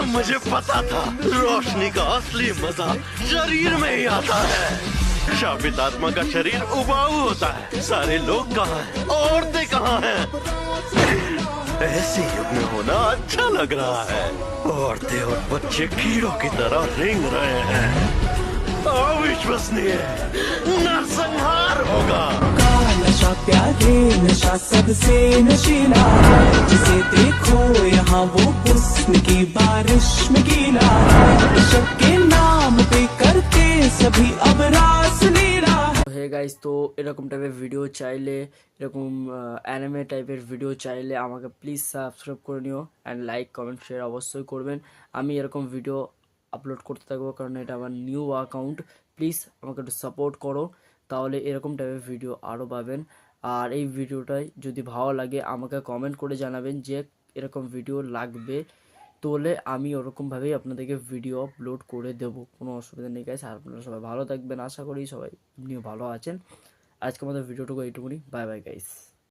मुझे पता था रोशनी का असली मजा शरीर में ही आता है। शाबित आत्मा का शरीर उबाऊ होता है। सारे लोग कहाँ हैं? औरतें कहाँ हैं? ऐसे युग में होना अच्छा लग रहा है। औरतें और बच्चे कीड़ों की तरह रेंग रहे हैं। अविश्वसनीय नरसंहार होगा। नशा प्यारे नशा सबसे नशीला है, जिसे देखो यहाँ वो हुस्न की बारिश में गीला है। इश्क के नाम पे करते सभी अब रास लीला है। হে গাইস, তো এরকম টাইপের ভিডিও চাইলে, এরকম অ্যানিমে টাইপের ভিডিও চাইলে আমাকে প্লিজ সাবস্ক্রাইব করে নিও অ্যান্ড লাইক কমেন্ট শেয়ার অবশ্যই করবেন। আমি এরকম ভিডিও আপলোড করতে থাকবো, কারণ এটা আমার নিউ অ্যাকাউন্ট। প্লিজ আমাকে একটু সাপোর্ট করো, তাহলে এরকম টাইপের ভিডিও আরও পাবেন। আর এই ভিডিওটাই যদি ভালো লাগে আমাকে কমেন্ট করে জানাবেন যে এরকম ভিডিও লাগবে, তোলে আমি ওরকমভাবেই আপনাদেরকে ভিডিও আপলোড করে দেবো, কোনো অসুবিধা নেই গাইস। আর আপনারা সবাই ভালো থাকবেন, আশা করি সবাই এমনিও ভালো আছেন। আজকে আমাদের ভিডিওটুকু এইটুকুনি। Bye bye guys.